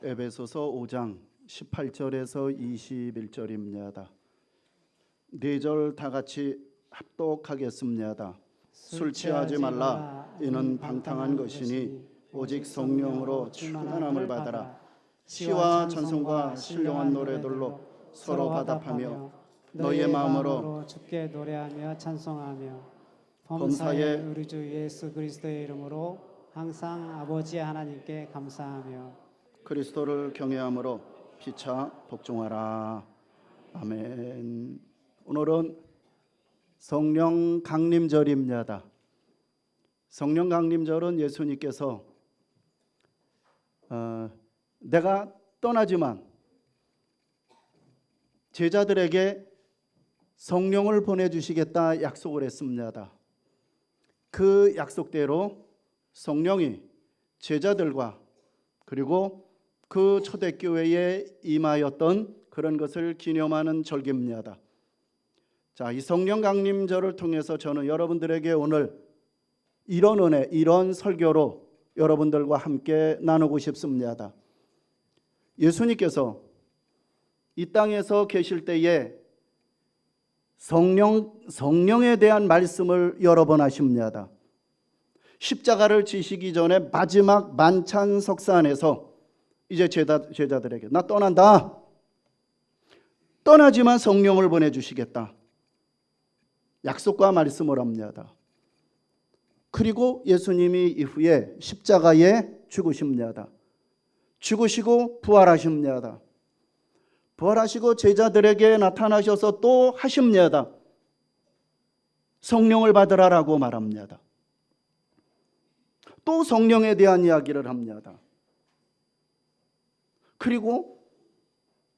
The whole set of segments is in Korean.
에베소서 5장 18절에서 21절입니다. 4절 다 같이 합독하겠습니다. 술 취하지 말라. 이는 방탕한 것이니 오직 성령으로 충만함을 받아라. 시와 찬송과 신령한 노래들로 서로 화답하며 너희의 마음으로 주께 노래하며 찬송하며 범사에 우리 주 예수 그리스도의 이름으로 항상 아버지 하나님께 감사하며 그리스도를 경외함으로 피차 복종하라. 아멘. 오늘은 성령 강림절입니다. 성령 강림절은 예수님께서 내가 떠나지만 제자들에게 성령을 보내주시겠다 약속을 했습니다. 그 약속대로 성령이 제자들과 그리고 그 초대교회에 임하였던 그런 것을 기념하는 절기입니다. 자, 이 성령 강림절을 통해서 저는 여러분들에게 오늘 이런 은혜, 이런 설교로 여러분들과 함께 나누고 싶습니다. 예수님께서 이 땅에서 계실 때에 성령에 대한 말씀을 여러 번 하십니다. 십자가를 지시기 전에 마지막 만찬 석산에서 이제 제자들에게 나 떠난다. 떠나지만 성령을 보내주시겠다. 약속과 말씀을 합니다. 그리고 예수님이 이후에 십자가에 죽으십니다. 죽으시고 부활하십니다. 부활하시고 제자들에게 나타나셔서 또 하십니다. 성령을 받으라라고 말합니다. 또 성령에 대한 이야기를 합니다. 그리고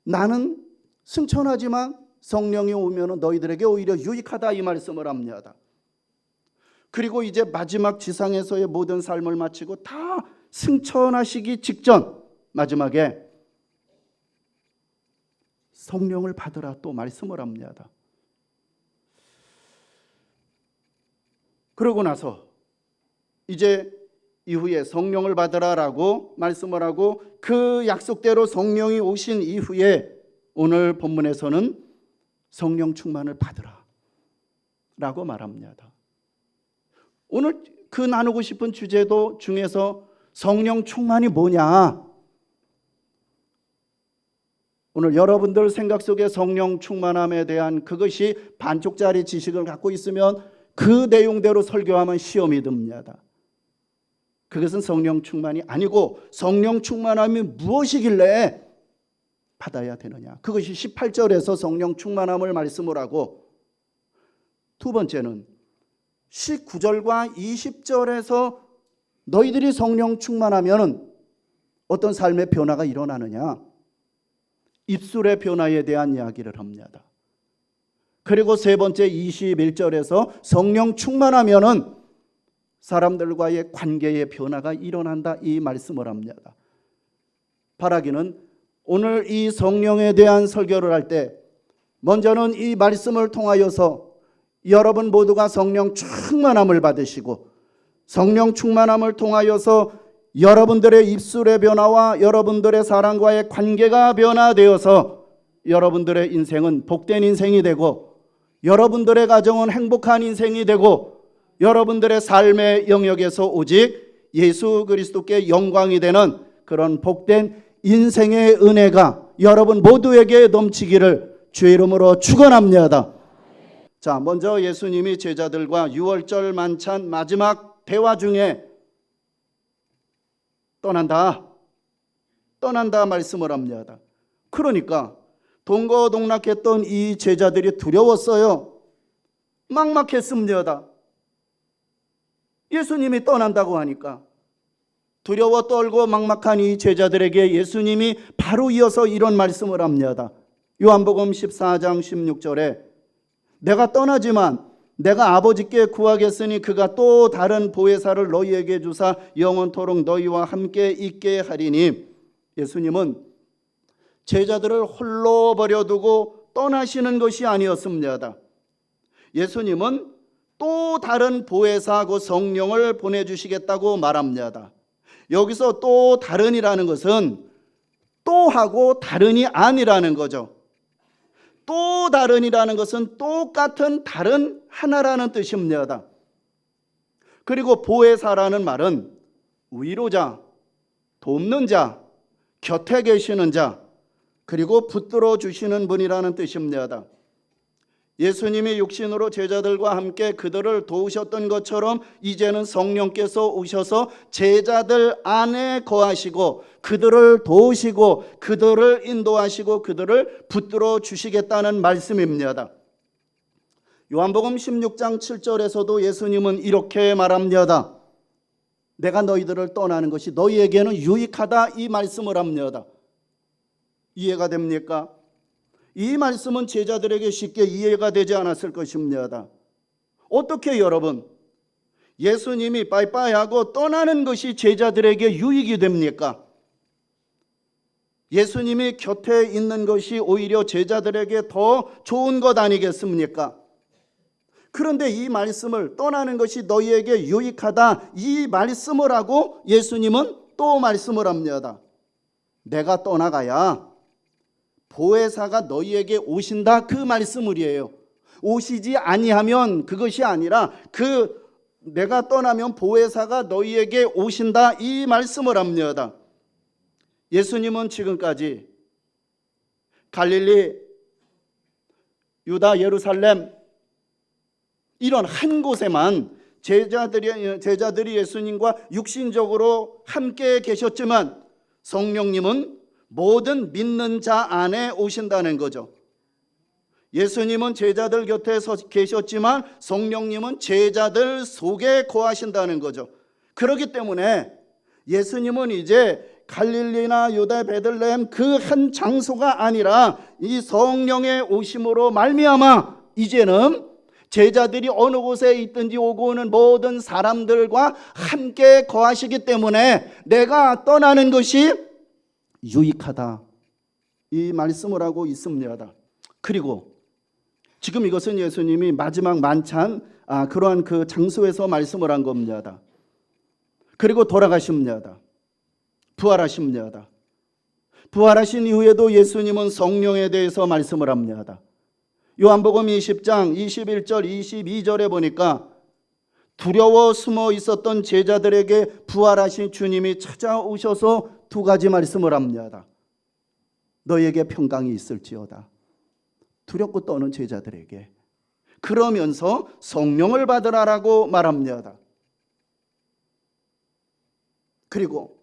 나는 승천하지만 성령이 오면 너희들에게 오히려 유익하다 이 말씀을 합니다. 그리고 이제 마지막 지상에서의 모든 삶을 마치고 다 승천하시기 직전 마지막에 성령을 받으라 또 말씀을 합니다. 그러고 나서 이제 이후에 성령을 받으라라고 말씀을 하고 그 약속대로 성령이 오신 이후에 오늘 본문에서는 성령 충만을 받으라 라고 말합니다. 오늘 그 나누고 싶은 주제도 중에서 성령 충만이 뭐냐? 오늘 여러분들 생각 속에 성령 충만함에 대한 그것이 반쪽짜리 지식을 갖고 있으면 그 내용대로 설교하면 시험이 듭니다. 그것은 성령 충만이 아니고 성령 충만함이 무엇이길래 받아야 되느냐. 그것이 18절에서 성령 충만함을 말씀을 하고 두 번째는 19절과 20절에서 너희들이 성령 충만하면 어떤 삶의 변화가 일어나느냐. 입술의 변화에 대한 이야기를 합니다. 그리고 세 번째 21절에서 성령 충만하면은 사람들과의 관계의 변화가 일어난다 이 말씀을 합니다. 바라기는 오늘 이 성령에 대한 설교를 할 때 먼저는 이 말씀을 통하여서 여러분 모두가 성령 충만함을 받으시고 성령 충만함을 통하여서 여러분들의 입술의 변화와 여러분들의 사람과의 관계가 변화되어서 여러분들의 인생은 복된 인생이 되고 여러분들의 가정은 행복한 인생이 되고 여러분들의 삶의 영역에서 오직 예수 그리스도께 영광이 되는 그런 복된 인생의 은혜가 여러분 모두에게 넘치기를 주의 이름으로 축원합니다. 자, 먼저 예수님이 제자들과 6월절 만찬 마지막 대화 중에 떠난다 말씀을 합니다. 그러니까 동거동락했던 이 제자들이 두려웠어요. 막막했습니다. 예수님이 떠난다고 하니까 두려워 떨고 막막한 이 제자들에게 예수님이 바로 이어서 이런 말씀을 합니다. 요한복음 14장 16절에 내가 떠나지만 내가 아버지께 구하겠으니 그가 또 다른 보혜사를 너희에게 주사 영원토록 너희와 함께 있게 하리니 예수님은 제자들을 홀로 버려두고 떠나시는 것이 아니었습니다. 예수님은 또 다른 보혜사 그 성령을 보내주시겠다고 말합니다. 여기서 또 다른이라는 것은 또 하고 다른이 아니라는 거죠. 또 다른이라는 것은 똑같은 다른 하나라는 뜻입니다. 그리고 보혜사라는 말은 위로자, 돕는 자, 곁에 계시는 자, 그리고 붙들어 주시는 분이라는 뜻입니다. 예수님이 육신으로 제자들과 함께 그들을 도우셨던 것처럼 이제는 성령께서 오셔서 제자들 안에 거하시고 그들을 도우시고 그들을 인도하시고 그들을 붙들어 주시겠다는 말씀입니다. 요한복음 16장 7절에서도 예수님은 이렇게 말합니다. 내가 너희들을 떠나는 것이 너희에게는 유익하다, 이 말씀을 합니다. 이해가 됩니까? 이 말씀은 제자들에게 쉽게 이해가 되지 않았을 것입니다. 어떻게 여러분, 예수님이 빠이빠이 하고 떠나는 것이 제자들에게 유익이 됩니까? 예수님이 곁에 있는 것이 오히려 제자들에게 더 좋은 것 아니겠습니까? 그런데 이 말씀을, 떠나는 것이 너희에게 유익하다, 이 말씀을 하고 예수님은 또 말씀을 합니다. 내가 떠나가야 보혜사가 너희에게 오신다, 그 말씀을이에요. 오시지 아니하면 그것이 아니라 내가 떠나면 보혜사가 너희에게 오신다, 이 말씀을 합니다. 예수님은 지금까지 갈릴리, 유다, 예루살렘 이런 한 곳에만 제자들이 예수님과 육신적으로 함께 계셨지만 성령님은 모든 믿는 자 안에 오신다는 거죠. 예수님은 제자들 곁에 계셨지만 성령님은 제자들 속에 거하신다는 거죠. 그렇기 때문에 예수님은 이제 갈릴리나 유다, 베들레헴 그 한 장소가 아니라 이 성령의 오심으로 말미암아 이제는 제자들이 어느 곳에 있든지 오고 오는 모든 사람들과 함께 거하시기 때문에 내가 떠나는 것이 유익하다, 이 말씀을 하고 있습니다. 그리고 지금 이것은 예수님이 마지막 만찬 그러한 그 장소에서 말씀을 한 겁니다. 그리고 돌아가십니다. 부활하십니다. 부활하신 이후에도 예수님은 성령에 대해서 말씀을 합니다. 요한복음 20장 21절 22절에 보니까 두려워 숨어 있었던 제자들에게 부활하신 주님이 찾아오셔서 두 가지 말씀을 합니다. 너희에게 평강이 있을지어다. 두렵고 떠는 제자들에게. 그러면서 성령을 받으라라고 말합니다. 그리고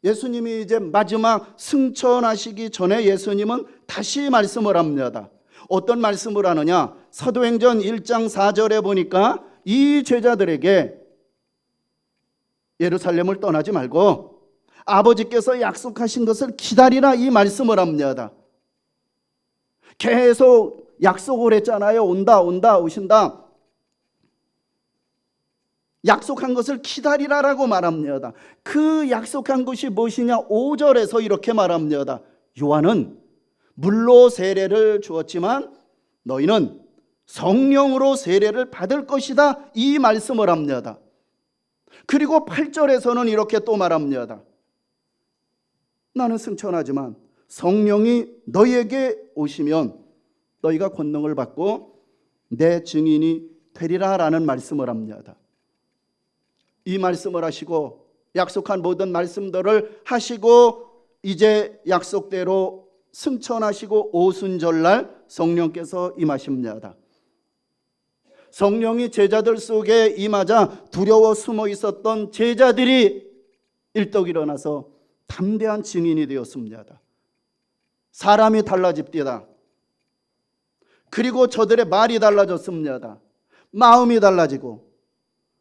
예수님이 이제 마지막 승천하시기 전에 예수님은 다시 말씀을 합니다. 어떤 말씀을 하느냐? 사도행전 1장 4절에 보니까 이 제자들에게 예루살렘을 떠나지 말고 아버지께서 약속하신 것을 기다리라, 이 말씀을 합니다. 계속 약속을 했잖아요. 온다 오신다. 약속한 것을 기다리라라고 말합니다. 그 약속한 것이 무엇이냐? 5절에서 이렇게 말합니다. 요한은 물로 세례를 주었지만 너희는 성령으로 세례를 받을 것이다, 이 말씀을 합니다. 그리고 8절에서는 이렇게 또 말합니다. 나는 승천하지만 성령이 너희에게 오시면 너희가 권능을 받고 내 증인이 되리라 라는 말씀을 합니다. 이 말씀을 하시고 약속한 모든 말씀들을 하시고 이제 약속대로 승천하시고 오순절날 성령께서 임하십니다. 성령이 제자들 속에 임하자 두려워 숨어 있었던 제자들이 일떡 일어나서 담대한 증인이 되었습니다. 사람이 달라집니다. 그리고 저들의 말이 달라졌습니다. 마음이 달라지고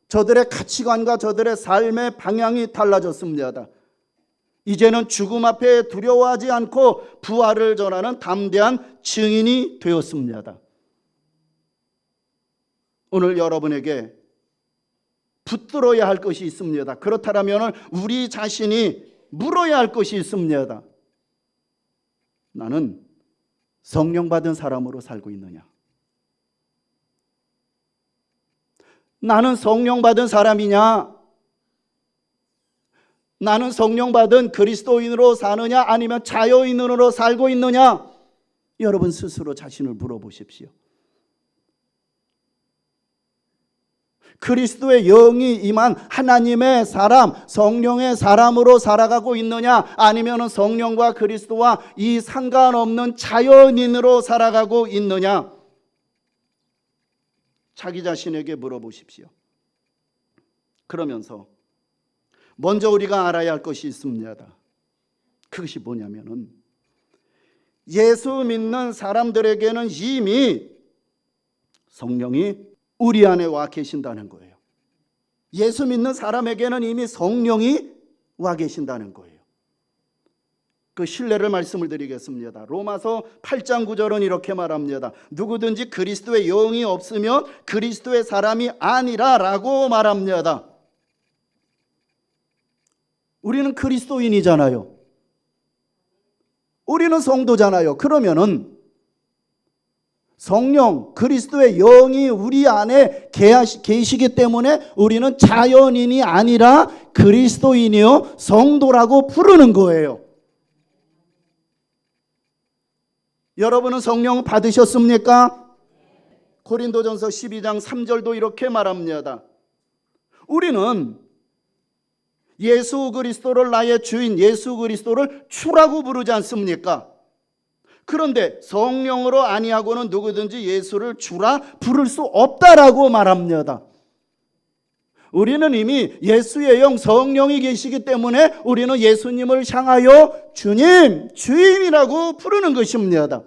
저들의 가치관과 저들의 삶의 방향이 달라졌습니다. 이제는 죽음 앞에 두려워하지 않고 부활을 전하는 담대한 증인이 되었습니다. 오늘 여러분에게 붙들어야 할 것이 있습니다. 그렇다면 우리 자신이 물어야 할 것이 있습니다. 나는 성령 받은 사람으로 살고 있느냐? 나는 성령 받은 사람이냐? 나는 성령 받은 그리스도인으로 사느냐 아니면 자유인으로 살고 있느냐? 여러분 스스로 자신을 물어보십시오. 그리스도의 영이 임한 하나님의 사람, 성령의 사람으로 살아가고 있느냐 아니면 성령과 그리스도와 이 상관없는 자연인으로 살아가고 있느냐? 자기 자신에게 물어보십시오. 그러면서 먼저 우리가 알아야 할 것이 있습니다. 그것이 뭐냐면은 예수 믿는 사람들에게는 이미 성령이 우리 안에 와 계신다는 거예요. 예수 믿는 사람에게는 이미 성령이 와 계신다는 거예요. 그 신뢰를 말씀을 드리겠습니다. 로마서 8장 9절은 이렇게 말합니다. 누구든지 그리스도의 영이 없으면 그리스도의 사람이 아니라 라고 말합니다. 우리는 그리스도인이잖아요. 우리는 성도잖아요. 그러면은 성령, 그리스도의 영이 우리 안에 계시기 때문에 우리는 자연인이 아니라 그리스도인이요 성도라고 부르는 거예요. 여러분은 성령 받으셨습니까? 고린도전서 12장 3절도 이렇게 말합니다. 우리는 예수 그리스도를 나의 주인, 예수 그리스도를 주라고 부르지 않습니까? 그런데 성령으로 아니하고는 누구든지 예수를 주라 부를 수 없다라고 말합니다. 우리는 이미 예수의 영 성령이 계시기 때문에 우리는 예수님을 향하여 주님, 주인이라고 부르는 것입니다.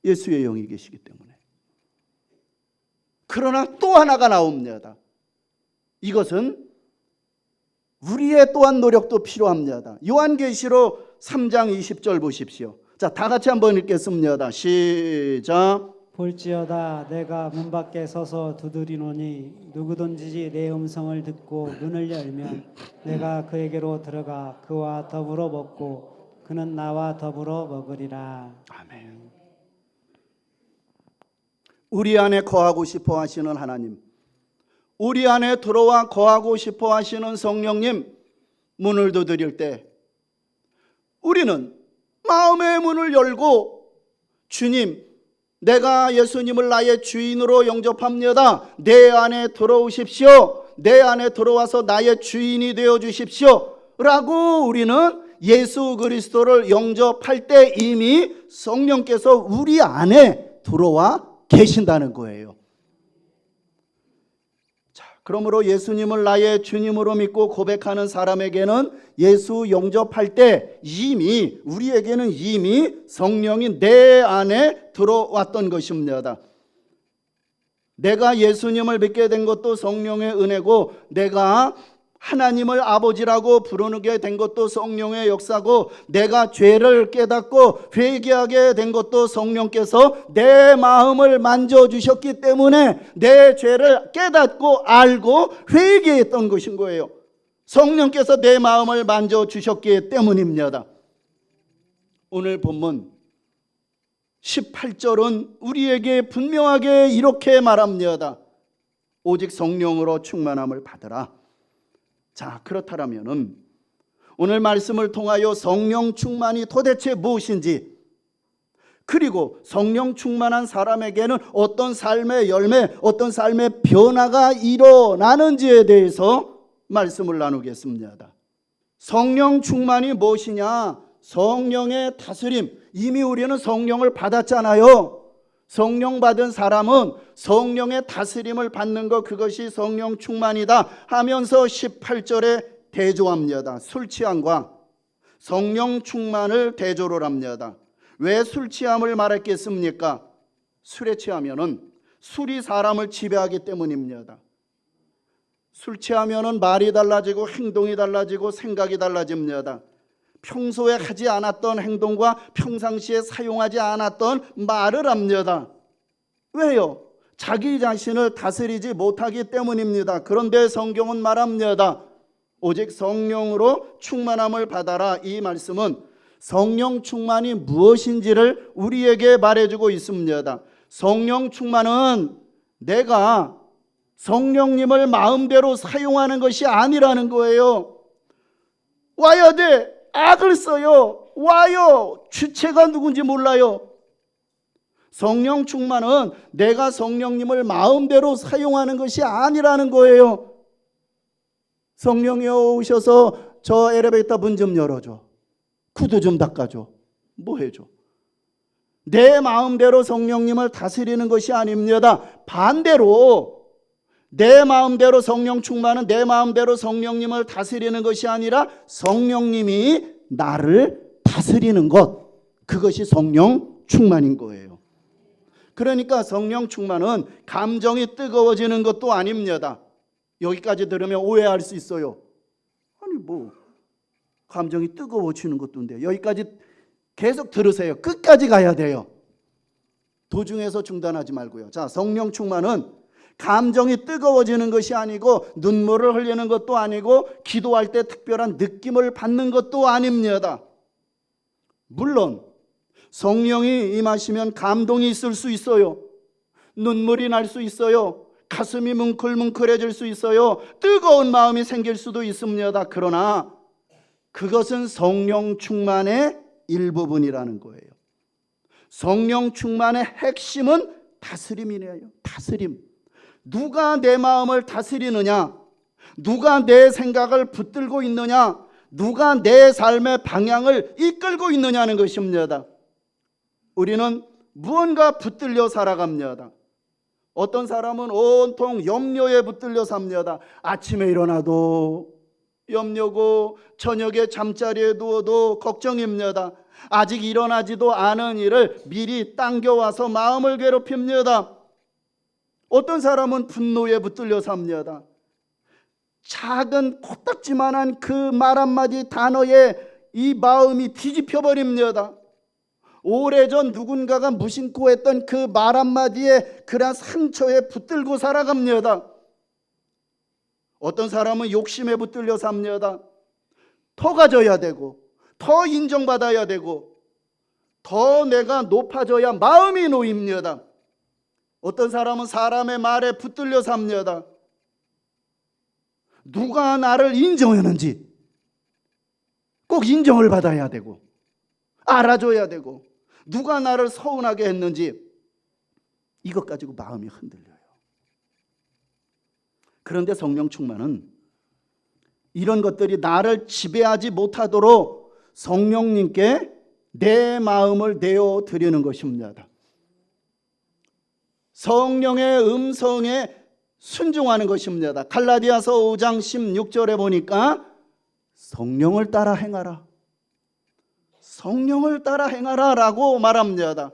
예수의 영이 계시기 때문에. 그러나 또 하나가 나옵니다. 이것은 우리의 또한 노력도 필요합니다. 요한계시록 3장 20절 보십시오. 자, 다 같이 한번 읽겠습니다. 시작. 볼지어다 내가 문 밖에 서서 두드리노니 누구든지 내 음성을 듣고 문을 열면 내가 그에게로 들어가 그와 더불어 먹고 그는 나와 더불어 먹으리라. 아멘. 우리 안에 거하고 싶어 하시는 하나님, 우리 안에 들어와 거하고 싶어 하시는 성령님, 문을 두드릴 때 우리는 마음의 문을 열고 주님, 내가 예수님을 나의 주인으로 영접합니다. 내 안에 들어오십시오. 내 안에 들어와서 나의 주인이 되어 주십시오. 라고 우리는 예수 그리스도를 영접할 때 이미 성령께서 우리 안에 들어와 계신다는 거예요. 그러므로 예수님을 나의 주님으로 믿고 고백하는 사람에게는 예수 영접할 때 이미 우리에게는 이미 성령이 내 안에 들어왔던 것입니다. 내가 예수님을 믿게 된 것도 성령의 은혜고 내가 하나님을 아버지라고 부르게 된 것도 성령의 역사고 내가 죄를 깨닫고 회개하게 된 것도 성령께서 내 마음을 만져주셨기 때문에 내 죄를 깨닫고 알고 회개했던 것인 거예요. 성령께서 내 마음을 만져주셨기 때문입니다. 오늘 본문 18절은 우리에게 분명하게 이렇게 말합니다. 오직 성령으로 충만함을 받으라. 자, 그렇다면은 오늘 말씀을 통하여 성령 충만이 도대체 무엇인지, 그리고 성령 충만한 사람에게는 어떤 삶의 열매, 어떤 삶의 변화가 일어나는지에 대해서 말씀을 나누겠습니다. 성령 충만이 무엇이냐? 성령의 다스림. 이미 우리는 성령을 받았잖아요. 성령 받은 사람은 성령의 다스림을 받는 것, 그것이 성령 충만이다 하면서 18절에 대조합니다. 술 취함과 성령 충만을 대조를 합니다. 왜 술 취함을 말했겠습니까? 술에 취하면은 술이 사람을 지배하기 때문입니다. 술 취하면은 말이 달라지고 행동이 달라지고 생각이 달라집니다. 평소에 하지 않았던 행동과 평상시에 사용하지 않았던 말을 합니다. 왜요? 자기 자신을 다스리지 못하기 때문입니다. 그런데 성경은 말합니다. 오직 성령으로 충만함을 받아라. 이 말씀은 성령 충만이 무엇인지를 우리에게 말해주고 있습니다. 성령 충만은 내가 성령님을 마음대로 사용하는 것이 아니라는 거예요. 와야 돼. 악을 써요. 와요. 주체가 누군지 몰라요. 성령 충만은 내가 성령님을 마음대로 사용하는 것이 아니라는 거예요. 성령이 오셔서 저 엘리베이터 문 좀 열어줘. 구두 좀 닦아줘. 뭐 해줘? 내 마음대로 성령님을 다스리는 것이 아닙니다. 반대로 내 마음대로 성령 충만은 내 마음대로 성령님을 다스리는 것이 아니라 성령님이 나를 다스리는 것, 그것이 성령 충만인 거예요. 그러니까 성령 충만은 감정이 뜨거워지는 것도 아닙니다. 여기까지 들으면 오해할 수 있어요. 아니 뭐 감정이 뜨거워지는 것도인데, 여기까지 계속 들으세요. 끝까지 가야 돼요. 도중에서 중단하지 말고요. 자, 성령 충만은 감정이 뜨거워지는 것이 아니고 눈물을 흘리는 것도 아니고 기도할 때 특별한 느낌을 받는 것도 아닙니다. 물론 성령이 임하시면 감동이 있을 수 있어요. 눈물이 날 수 있어요. 가슴이 뭉클뭉클해질 수 있어요. 뜨거운 마음이 생길 수도 있습니다. 그러나 그것은 성령 충만의 일부분이라는 거예요. 성령 충만의 핵심은 다스림이래요. 다스림. 누가 내 마음을 다스리느냐? 누가 내 생각을 붙들고 있느냐? 누가 내 삶의 방향을 이끌고 있느냐는 것입니다. 우리는 무언가 붙들려 살아갑니다. 어떤 사람은 온통 염려에 붙들려 삽니다. 아침에 일어나도 염려고 저녁에 잠자리에 누워도 걱정입니다. 아직 일어나지도 않은 일을 미리 당겨와서 마음을 괴롭힙니다. 어떤 사람은 분노에 붙들려 삽니다. 작은 코딱지만한 그 말 한마디 단어에 이 마음이 뒤집혀 버립니다. 오래전 누군가가 무심코 했던 그 말 한마디에 그런 상처에 붙들고 살아갑니다. 어떤 사람은 욕심에 붙들려 삽니다. 더 가져야 되고 더 인정받아야 되고 더 내가 높아져야 마음이 놓입니다. 어떤 사람은 사람의 말에 붙들려 삽니다. 누가 나를 인정했는지 꼭 인정을 받아야 되고 알아줘야 되고 누가 나를 서운하게 했는지 이것 가지고 마음이 흔들려요. 그런데 성령 충만은 이런 것들이 나를 지배하지 못하도록 성령님께 내 마음을 내어드리는 것입니다. 성령의 음성에 순종하는 것입니다. 갈라디아서 5장 16절에 보니까 성령을 따라 행하라. 성령을 따라 행하라 라고 말합니다.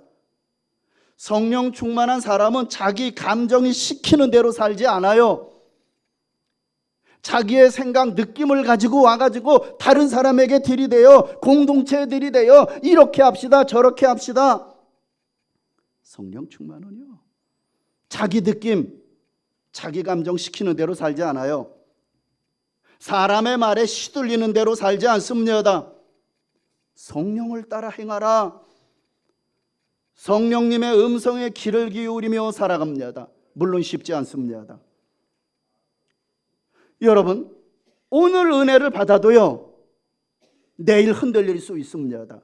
성령 충만한 사람은 자기 감정이 시키는 대로 살지 않아요. 자기의 생각, 느낌을 가지고 와가지고 다른 사람에게 들이대요. 공동체에 들이대요. 이렇게 합시다, 저렇게 합시다. 성령 충만은요, 자기 느낌, 자기 감정 시키는 대로 살지 않아요. 사람의 말에 시들리는 대로 살지 않습니다. 성령을 따라 행하라. 성령님의 음성에 귀를 기울이며 살아갑니다. 물론 쉽지 않습니다. 여러분, 오늘 은혜를 받아도요, 내일 흔들릴 수 있습니다.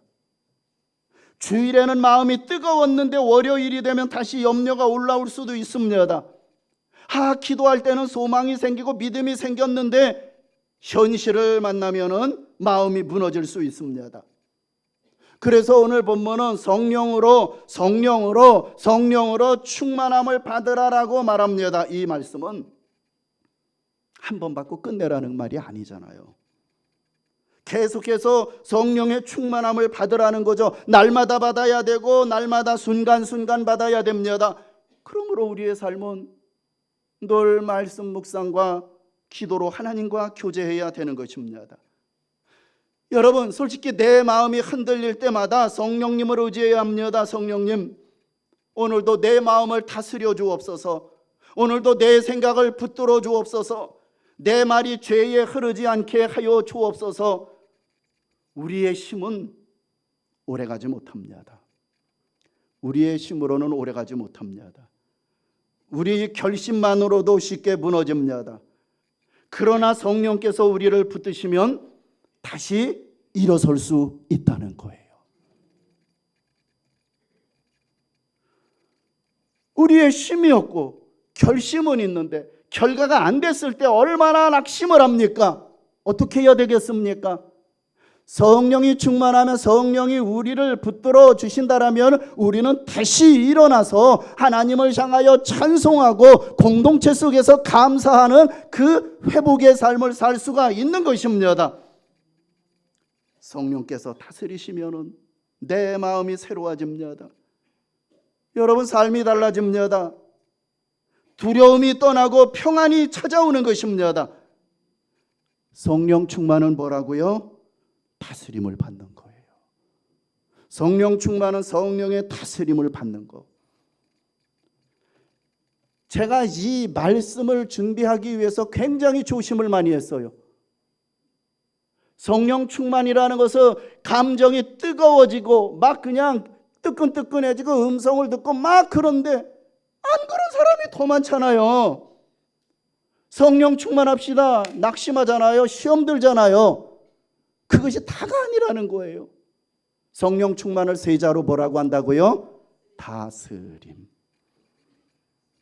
주일에는 마음이 뜨거웠는데 월요일이 되면 다시 염려가 올라올 수도 있습니다. 기도할 때는 소망이 생기고 믿음이 생겼는데 현실을 만나면은 마음이 무너질 수 있습니다. 그래서 오늘 본문은 성령으로 충만함을 받으라라고 말합니다. 이 말씀은 한 번 받고 끝내라는 말이 아니잖아요. 계속해서 성령의 충만함을 받으라는 거죠. 날마다 받아야 되고 날마다 순간순간 받아야 됩니다. 그러므로 우리의 삶은 늘 말씀 묵상과 기도로 하나님과 교제해야 되는 것입니다. 여러분, 솔직히 내 마음이 흔들릴 때마다 성령님을 의지해야 합니다. 성령님, 오늘도 내 마음을 다스려 주옵소서. 오늘도 내 생각을 붙들어 주옵소서. 내 말이 죄에 흐르지 않게 하여 주옵소서. 우리의 힘은 오래가지 못합니다. 우리의 힘으로는 오래가지 못합니다. 우리의 결심만으로도 쉽게 무너집니다. 그러나 성령께서 우리를 붙드시면 다시 일어설 수 있다는 거예요. 우리의 힘이었고 결심은 있는데 결과가 안 됐을 때 얼마나 낙심을 합니까? 어떻게 해야 되겠습니까? 성령이 충만하면 성령이 우리를 붙들어 주신다라면 우리는 다시 일어나서 하나님을 향하여 찬송하고 공동체 속에서 감사하는 그 회복의 삶을 살 수가 있는 것입니다. 성령께서 다스리시면은 내 마음이 새로워집니다. 여러분, 삶이 달라집니다. 두려움이 떠나고 평안이 찾아오는 것입니다. 성령 충만은 뭐라고요? 다스림을 받는 거예요. 성령 충만은 성령의 다스림을 받는 거. 제가 이 말씀을 준비하기 위해서 굉장히 조심을 많이 했어요. 성령 충만이라는 것은 감정이 뜨거워지고 막 그냥 뜨끈뜨끈해지고 음성을 듣고 막 그런데 안 그런 사람이 더 많잖아요. 성령 충만합시다. 낙심하잖아요. 시험 들잖아요. 그것이 다가 아니라는 거예요. 성령 충만을 세자로 뭐라고 한다고요? 다스림.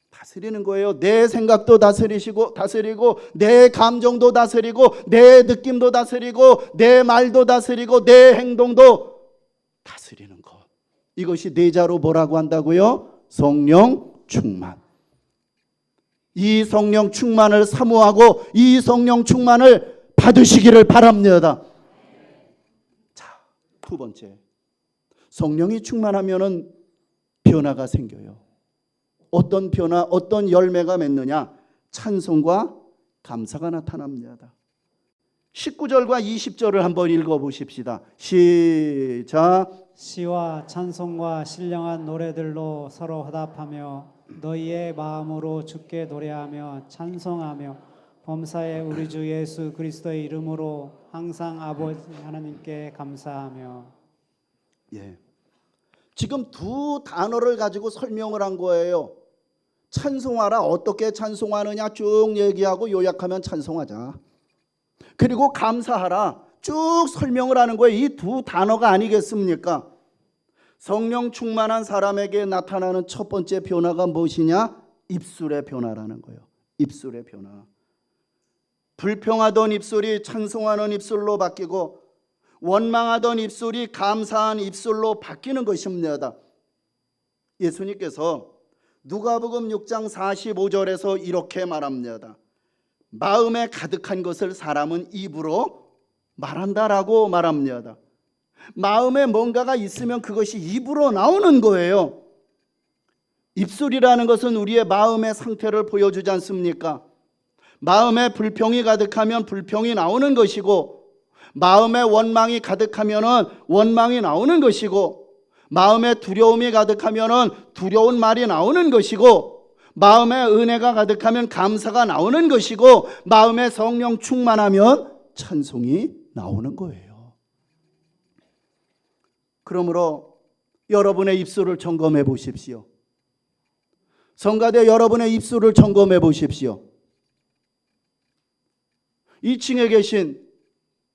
다스리는 거예요. 내 생각도 다스리고 내 감정도 다스리고 내 느낌도 다스리고 내 말도 다스리고 내 행동도 다스리는 것. 이것이 내자로 뭐라고 한다고요? 성령 충만. 이 성령 충만을 사모하고 이 성령 충만을 받으시기를 바랍니다. 자, 두 번째. 성령이 충만하면은 변화가 생겨요. 어떤 변화, 어떤 열매가 맺느냐? 찬송과 감사가 나타납니다. 19절과 20절을 한번 읽어보십시다. 시작. 시와 찬송과 신령한 노래들로 서로 화답하며 너희의 마음으로 주께 노래하며 찬송하며 범사의 우리 주 예수 그리스도의 이름으로 항상 아버지 하나님께 감사하며. 예. 지금 두 단어를 가지고 설명을 한 거예요. 찬송하라, 어떻게 찬송하느냐 쭉 얘기하고 요약하면 찬송하자. 그리고 감사하라 쭉 설명을 하는 거예요. 이 두 단어가 아니겠습니까? 성령 충만한 사람에게 나타나는 첫 번째 변화가 무엇이냐? 입술의 변화라는 거예요. 입술의 변화. 불평하던 입술이 찬송하는 입술로 바뀌고 원망하던 입술이 감사한 입술로 바뀌는 것입니다. 예수님께서 누가복음 6장 45절에서 이렇게 말합니다. 마음에 가득한 것을 사람은 입으로 말한다라고 말합니다. 마음에 뭔가가 있으면 그것이 입으로 나오는 거예요. 입술이라는 것은 우리의 마음의 상태를 보여주지 않습니까? 마음에 불평이 가득하면 불평이 나오는 것이고 마음에 원망이 가득하면 원망이 나오는 것이고 마음에 두려움이 가득하면 두려운 말이 나오는 것이고 마음에 은혜가 가득하면 감사가 나오는 것이고 마음에 성령 충만하면 찬송이 나오는 거예요. 그러므로 여러분의 입술을 점검해 보십시오. 성가대 여러분의 입술을 점검해 보십시오. 2층에 계신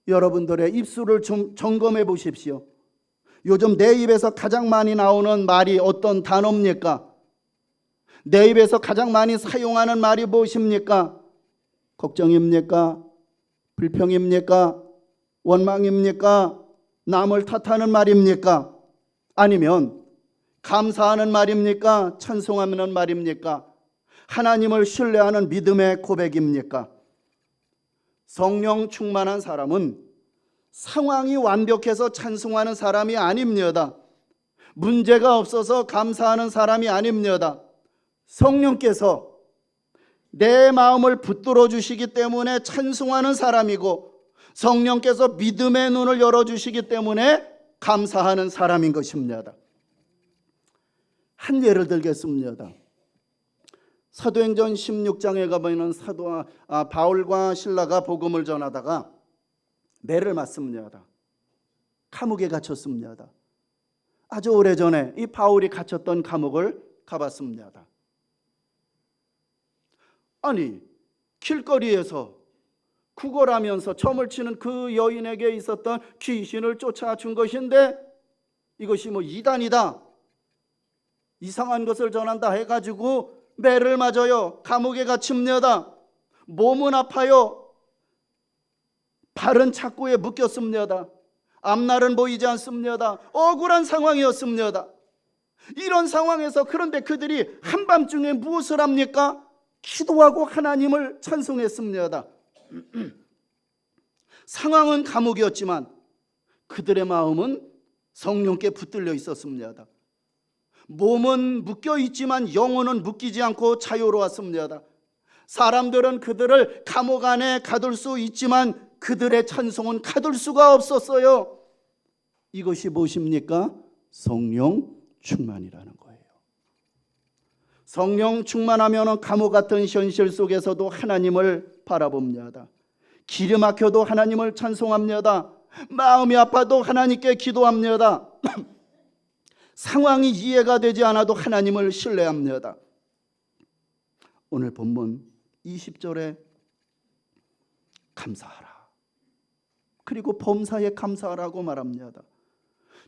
여러분들의 입술을 좀 점검해 보십시오. 요즘 내 입에서 가장 많이 나오는 말이 어떤 단어입니까? 내 입에서 가장 많이 사용하는 말이 무엇입니까? 걱정입니까? 불평입니까? 원망입니까? 남을 탓하는 말입니까? 아니면 감사하는 말입니까? 찬송하는 말입니까? 하나님을 신뢰하는 믿음의 고백입니까? 성령 충만한 사람은 상황이 완벽해서 찬송하는 사람이 아닙니다. 문제가 없어서 감사하는 사람이 아닙니다. 성령께서 내 마음을 붙들어 주시기 때문에 찬송하는 사람이고 성령께서 믿음의 눈을 열어주시기 때문에 감사하는 사람인 것입니다. 한 예를 들겠습니다. 사도행전 16장에 가보면 바울과 실라가 복음을 전하다가 매를 맞습니다. 감옥에 갇혔습니다. 아주 오래전에 이 바울이 갇혔던 감옥을 가봤습니다. 아니 길거리에서 구걸하면서 점을 치는 그 여인에게 있었던 귀신을 쫓아준 것인데 이것이 뭐 이단이다, 이상한 것을 전한다 해가지고 매를 맞아요. 감옥에 갇힙니다. 몸은 아파요. 발은 착고에 묶였습니다. 앞날은 보이지 않습니다. 억울한 상황이었습니다. 이런 상황에서 그런데 그들이 한밤중에 무엇을 합니까? 기도하고 하나님을 찬송했습니다. 상황은 감옥이었지만 그들의 마음은 성령께 붙들려 있었습니다. 몸은 묶여 있지만 영혼은 묶이지 않고 자유로웠습니다. 사람들은 그들을 감옥 안에 가둘 수 있지만 그들의 찬송은 가둘 수가 없었어요. 이것이 무엇입니까? 성령 충만이라는 거예요. 성령 충만하면 감옥 같은 현실 속에서도 하나님을 바라봅니다. 길이 막혀도 하나님을 찬송합니다. 마음이 아파도 하나님께 기도합니다. 상황이 이해가 되지 않아도 하나님을 신뢰합니다. 오늘 본문 20절에 감사하라, 그리고 범사에 감사하라고 말합니다.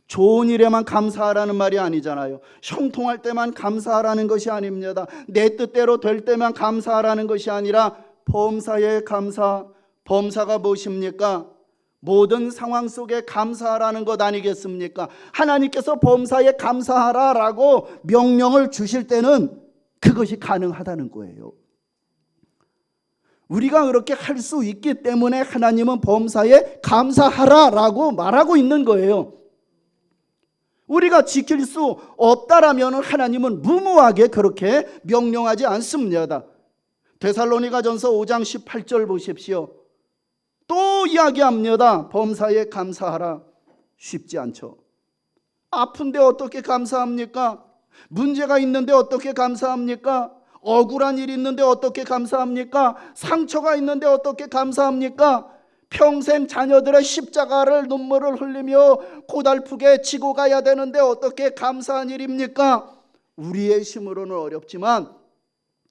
좋은 일에만 감사하라는 말이 아니잖아요. 형통할 때만 감사하라는 것이 아닙니다. 내 뜻대로 될 때만 감사하라는 것이 아니라 범사에 감사. 범사가 무엇입니까? 모든 상황 속에 감사하라는 것 아니겠습니까? 하나님께서 범사에 감사하라라고 명령을 주실 때는 그것이 가능하다는 거예요. 우리가 그렇게 할 수 있기 때문에 하나님은 범사에 감사하라라고 말하고 있는 거예요. 우리가 지킬 수 없다라면 하나님은 무모하게 그렇게 명령하지 않습니다. 데살로니가전서 5장 18절 보십시오. 또 이야기합니다. 범사에 감사하라. 쉽지 않죠. 아픈데 어떻게 감사합니까? 문제가 있는데 어떻게 감사합니까? 억울한 일이 있는데 어떻게 감사합니까? 상처가 있는데 어떻게 감사합니까? 평생 자녀들의 십자가를 눈물을 흘리며 고달프게 지고 가야 되는데 어떻게 감사한 일입니까? 우리의 힘으로는 어렵지만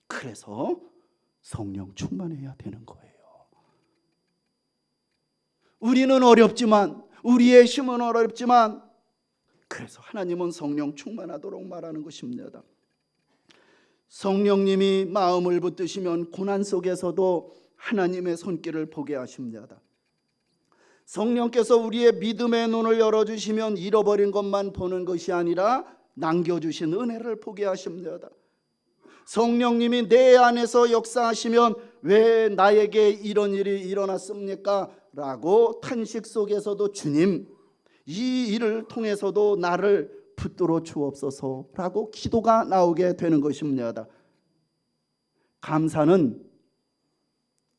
그래서 성령 충만해야 되는 거예요. 우리는 어렵지만, 우리의 힘은 어렵지만 그래서 하나님은 성령 충만하도록 말하는 것입니다. 성령님이 마음을 붙드시면 고난 속에서도 하나님의 손길을 보게 하십니다. 성령께서 우리의 믿음의 눈을 열어주시면 잃어버린 것만 보는 것이 아니라 남겨주신 은혜를 보게 하십니다. 성령님이 내 안에서 역사하시면 왜 나에게 이런 일이 일어났습니까? 라고 탄식 속에서도 주님, 이 일을 통해서도 나를 붙들어 주옵소서라고 기도가 나오게 되는 것입니다. 감사는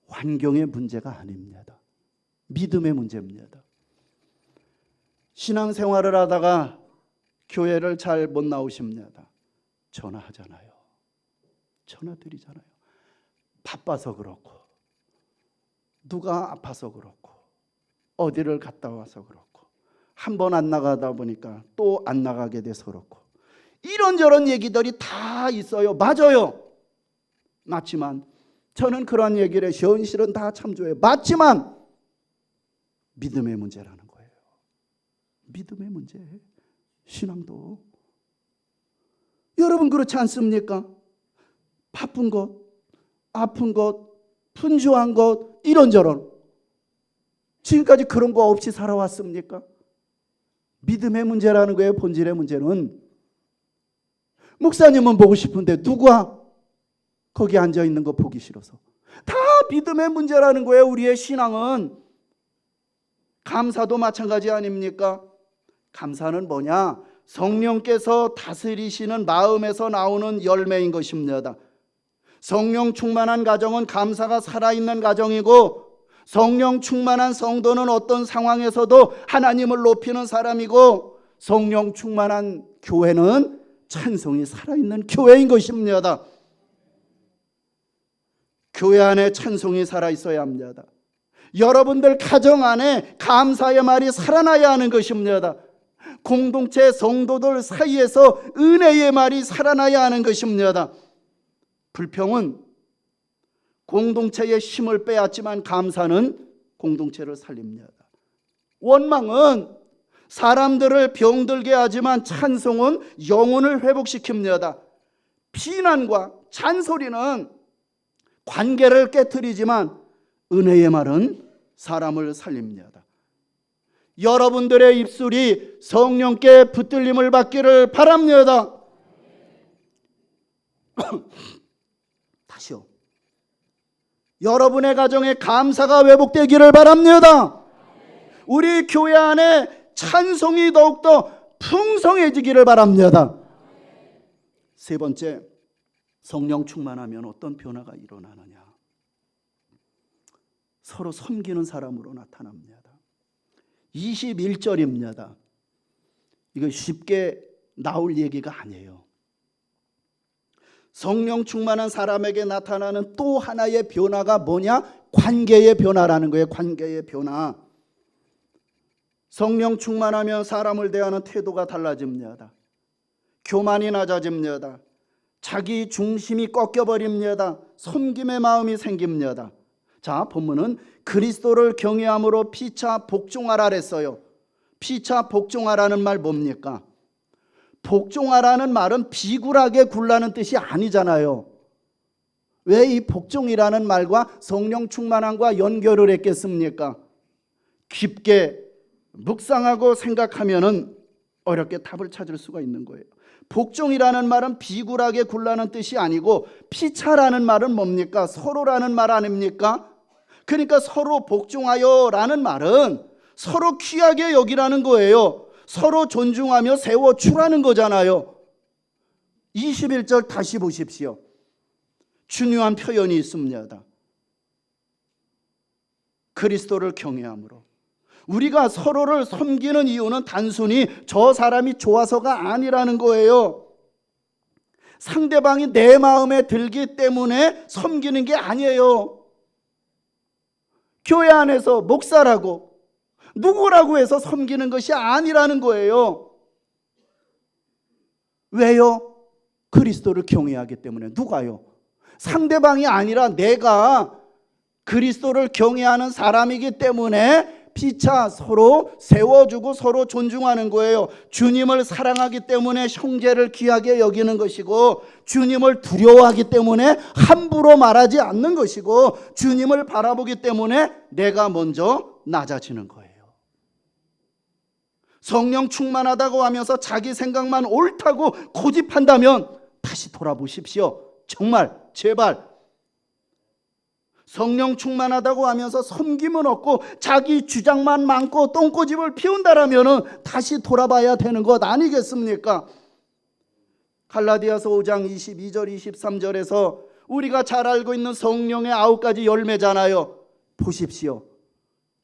환경의 문제가 아닙니다. 믿음의 문제입니다. 신앙생활을 하다가 교회를 잘 못 나오십니다. 전화하잖아요. 전화드리잖아요. 바빠서 그렇고, 누가 아파서 그렇고, 어디를 갔다 와서 그렇고, 한 번 안 나가다 보니까 또 안 나가게 돼서 그렇고, 이런저런 얘기들이 다 있어요. 맞아요. 맞지만 저는 그런 얘기를 현실은 다 참조해요. 맞지만 믿음의 문제라는 거예요. 믿음의 문제. 신앙도 여러분 그렇지 않습니까? 바쁜 것, 아픈 것, 분주한 것, 이런저런 지금까지 그런 거 없이 살아왔습니까? 믿음의 문제라는 거예요. 본질의 문제는. 목사님은 보고 싶은데 누가 거기 앉아있는 거 보기 싫어서. 다 믿음의 문제라는 거예요. 우리의 신앙은. 감사도 마찬가지 아닙니까? 감사는 뭐냐? 성령께서 다스리시는 마음에서 나오는 열매인 것입니다. 성령 충만한 가정은 감사가 살아있는 가정이고, 성령 충만한 성도는 어떤 상황에서도 하나님을 높이는 사람이고, 성령 충만한 교회는 찬송이 살아있는 교회인 것입니다. 교회 안에 찬송이 살아있어야 합니다. 여러분들 가정 안에 감사의 말이 살아나야 하는 것입니다. 공동체 성도들 사이에서 은혜의 말이 살아나야 하는 것입니다. 불평은 공동체의 힘을 빼앗지만 감사는 공동체를 살립니다. 원망은 사람들을 병들게 하지만 찬송은 영혼을 회복시킵니다. 비난과 잔소리는 관계를 깨트리지만 은혜의 말은 사람을 살립니다. 여러분들의 입술이 성령께 붙들림을 받기를 바랍니다. 다시요. 여러분의 가정에 감사가 회복되기를 바랍니다. 우리 교회 안에 찬송이 더욱더 풍성해지기를 바랍니다. 세 번째, 성령 충만하면 어떤 변화가 일어나느냐? 서로 섬기는 사람으로 나타납니다. 21절입니다. 이거 쉽게 나올 얘기가 아니에요. 성령 충만한 사람에게 나타나는 또 하나의 변화가 뭐냐? 관계의 변화라는 거예요. 관계의 변화. 성령 충만하면 사람을 대하는 태도가 달라집니다. 교만이 낮아집니다. 자기 중심이 꺾여버립니다. 섬김의 마음이 생깁니다. 자, 본문은 그리스도를 경외함으로 피차 복종하라 그랬어요. 피차 복종하라는 말 뭡니까? 복종하라는 말은 비굴하게 굴라는 뜻이 아니잖아요. 왜 이 복종이라는 말과 성령 충만함과 연결을 했겠습니까? 깊게 묵상하고 생각하면은 어렵게 답을 찾을 수가 있는 거예요. 복종이라는 말은 비굴하게 굴라는 뜻이 아니고 피차라는 말은 뭡니까? 서로라는 말 아닙니까? 그러니까 서로 복종하여라는 말은 서로 귀하게 여기라는 거예요. 서로 존중하며 세워주라는 거잖아요. 21절 다시 보십시오. 중요한 표현이 있습니다. 그리스도를 경외함으로. 우리가 서로를 섬기는 이유는 단순히 저 사람이 좋아서가 아니라는 거예요. 상대방이 내 마음에 들기 때문에 섬기는 게 아니에요. 교회 안에서 목사라고 누구라고 해서 섬기는 것이 아니라는 거예요. 왜요? 그리스도를 경외하기 때문에. 누가요? 상대방이 아니라 내가 그리스도를 경외하는 사람이기 때문에 피차 서로 세워주고 서로 존중하는 거예요. 주님을 사랑하기 때문에 형제를 귀하게 여기는 것이고, 주님을 두려워하기 때문에 함부로 말하지 않는 것이고, 주님을 바라보기 때문에 내가 먼저 낮아지는 거예요. 성령 충만하다고 하면서 자기 생각만 옳다고 고집한다면 다시 돌아보십시오. 정말 제발. 성령 충만하다고 하면서 섬김은 없고 자기 주장만 많고 똥꼬집을 피운다라면 다시 돌아봐야 되는 것 아니겠습니까? 갈라디아서 5장 22절 23절에서 우리가 잘 알고 있는 성령의 9가지 열매잖아요. 보십시오.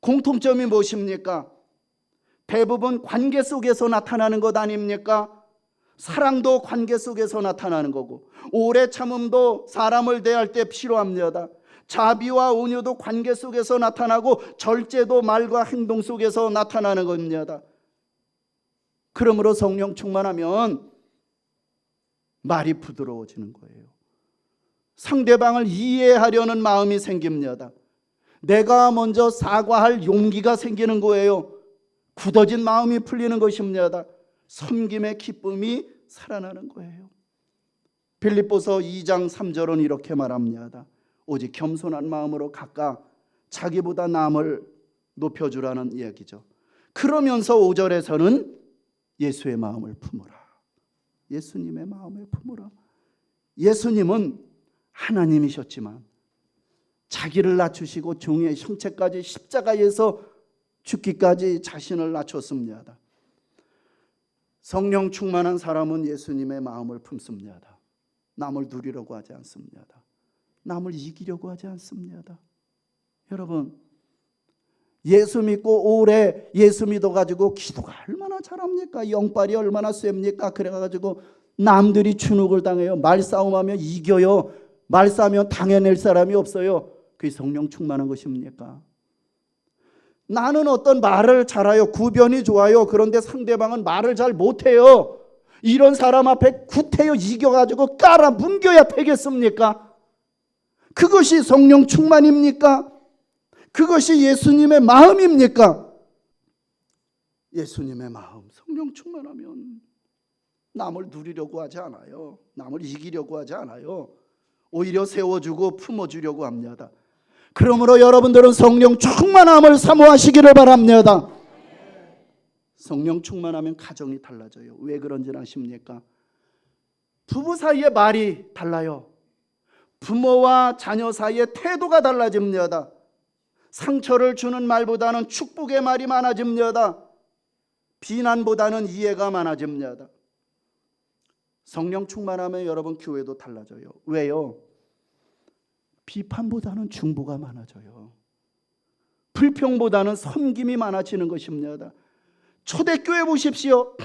공통점이 무엇입니까? 대부분 관계 속에서 나타나는 것 아닙니까? 사랑도 관계 속에서 나타나는 거고, 오래 참음도 사람을 대할 때 필요합니다. 자비와 온유도 관계 속에서 나타나고, 절제도 말과 행동 속에서 나타나는 겁니다. 그러므로 성령 충만하면 말이 부드러워지는 거예요. 상대방을 이해하려는 마음이 생깁니다. 내가 먼저 사과할 용기가 생기는 거예요. 굳어진 마음이 풀리는 것입니다. 섬김의 기쁨이 살아나는 거예요. 빌립보서 2장 3절은 이렇게 말합니다. 오직 겸손한 마음으로 각각 자기보다 남을 높여주라는 이야기죠. 그러면서 5절에서는 예수의 마음을 품으라. 예수님의 마음을 품으라. 예수님은 하나님이셨지만 자기를 낮추시고 종의 형체까지 십자가에서 죽기까지 자신을 낮췄습니다. 성령 충만한 사람은 예수님의 마음을 품습니다. 남을 누리려고 하지 않습니다. 남을 이기려고 하지 않습니다. 여러분, 예수 믿고 오래 예수 믿어가지고 기도가 얼마나 잘합니까? 영빨이 얼마나 셉니까? 그래가지고 남들이 주눅을 당해요. 말싸움하면 이겨요. 말싸움하면 당해낼 사람이 없어요. 그게 성령 충만한 것입니까? 나는 어떤 말을 잘해요. 구변이 좋아요. 그런데 상대방은 말을 잘 못해요. 이런 사람 앞에 구태여 이겨가지고 깔아뭉겨야 되겠습니까? 그것이 성령 충만입니까? 그것이 예수님의 마음입니까? 예수님의 마음, 성령 충만하면 남을 누리려고 하지 않아요. 남을 이기려고 하지 않아요. 오히려 세워주고 품어주려고 합니다. 그러므로 여러분들은 성령 충만함을 사모하시기를 바랍니다. 성령 충만하면 가정이 달라져요. 왜 그런지 아십니까? 부부 사이의 말이 달라요. 부모와 자녀 사이의 태도가 달라집니다. 상처를 주는 말보다는 축복의 말이 많아집니다. 비난보다는 이해가 많아집니다. 성령 충만하면 여러분 교회도 달라져요. 왜요? 비판보다는 중보가 많아져요. 불평보다는 섬김이 많아지는 것입니다. 초대교회 보십시오.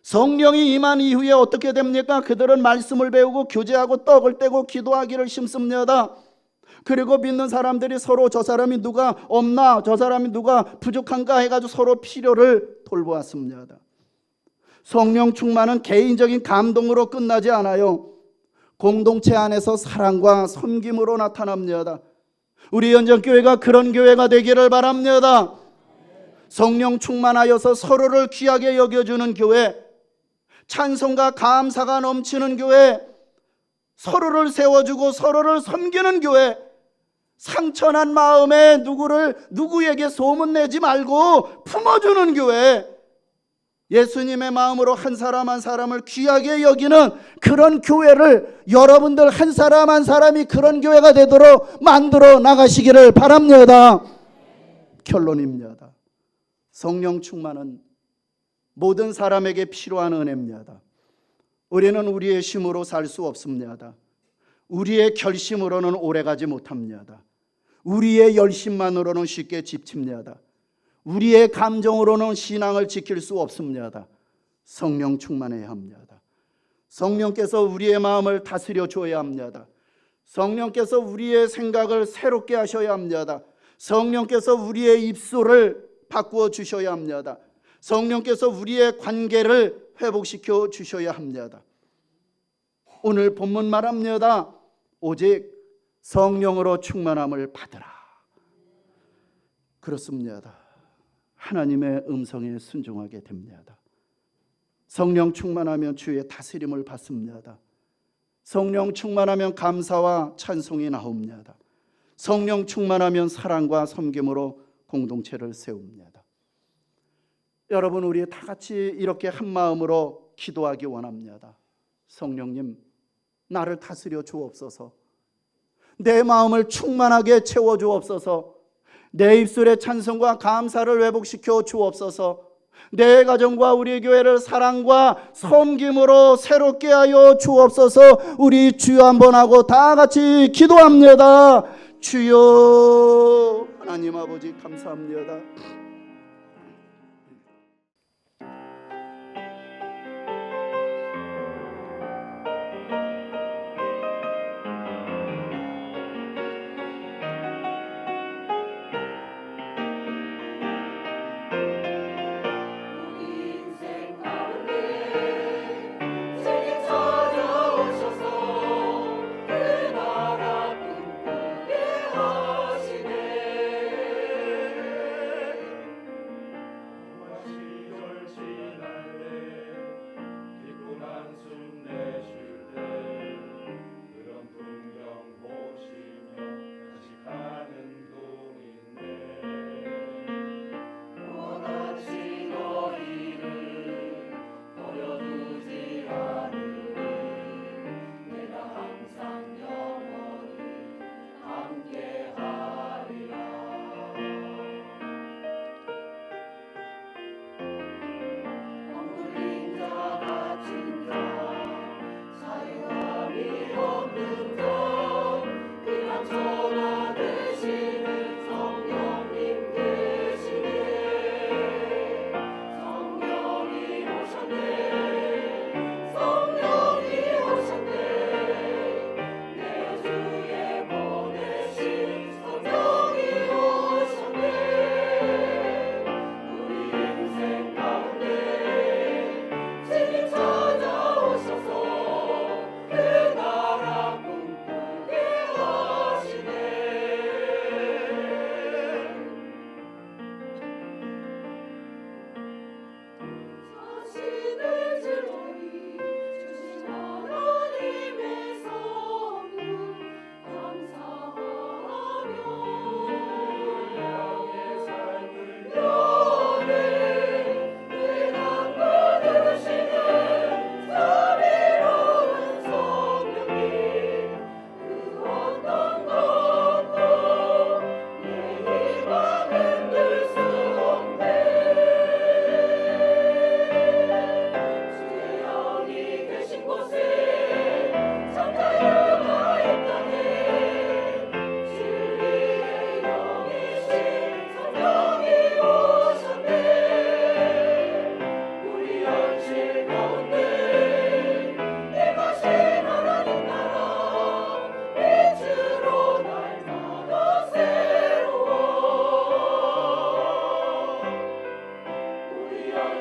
성령이 임한 이후에 어떻게 됩니까? 그들은 말씀을 배우고 교제하고 떡을 떼고 기도하기를 심습니다. 그리고 믿는 사람들이 서로 저 사람이 누가 없나, 저 사람이 누가 부족한가 해가지고 서로 필요를 돌보았습니다. 성령 충만은 개인적인 감동으로 끝나지 않아요. 공동체 안에서 사랑과 섬김으로 나타납니다. 우리 연전교회가 그런 교회가 되기를 바랍니다. 성령 충만하여서 서로를 귀하게 여겨주는 교회, 찬송과 감사가 넘치는 교회, 서로를 세워주고 서로를 섬기는 교회, 상처난 마음에 누구에게 소문내지 말고 품어주는 교회, 예수님의 마음으로 한 사람 한 사람을 귀하게 여기는 그런 교회를 여러분들 한 사람 한 사람이 그런 교회가 되도록 만들어 나가시기를 바랍니다. 결론입니다. 성령 충만은 모든 사람에게 필요한 은혜입니다. 우리는 우리의 힘으로 살 수 없습니다. 우리의 결심으로는 오래가지 못합니다. 우리의 열심만으로는 쉽게 지칩니다. 우리의 감정으로는 신앙을 지킬 수 없습니다. 성령 충만해야 합니다. 성령께서 우리의 마음을 다스려 줘야 합니다. 성령께서 우리의 생각을 새롭게 하셔야 합니다. 성령께서 우리의 입술을 바꾸어 주셔야 합니다. 성령께서 우리의 관계를 회복시켜 주셔야 합니다. 오늘 본문 말합니다. 오직 성령으로 충만함을 받으라. 그렇습니다. 하나님의 음성에 순종하게 됩니다. 성령 충만하면 주의 다스림을 받습니다. 성령 충만하면 감사와 찬송이 나옵니다. 성령 충만하면 사랑과 섬김으로 공동체를 세웁니다. 여러분, 우리 다 같이 이렇게 한 마음으로 기도하기 원합니다. 성령님, 나를 다스려 주옵소서. 내 마음을 충만하게 채워 주옵소서. 내 입술의 찬송과 감사를 회복시켜 주옵소서. 내 가정과 우리 교회를 사랑과 섬김으로 새롭게 하여 주옵소서. 우리 주여 한번 하고 다 같이 기도합니다. 주여, 하나님 아버지 감사합니다.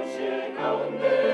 현실 가운데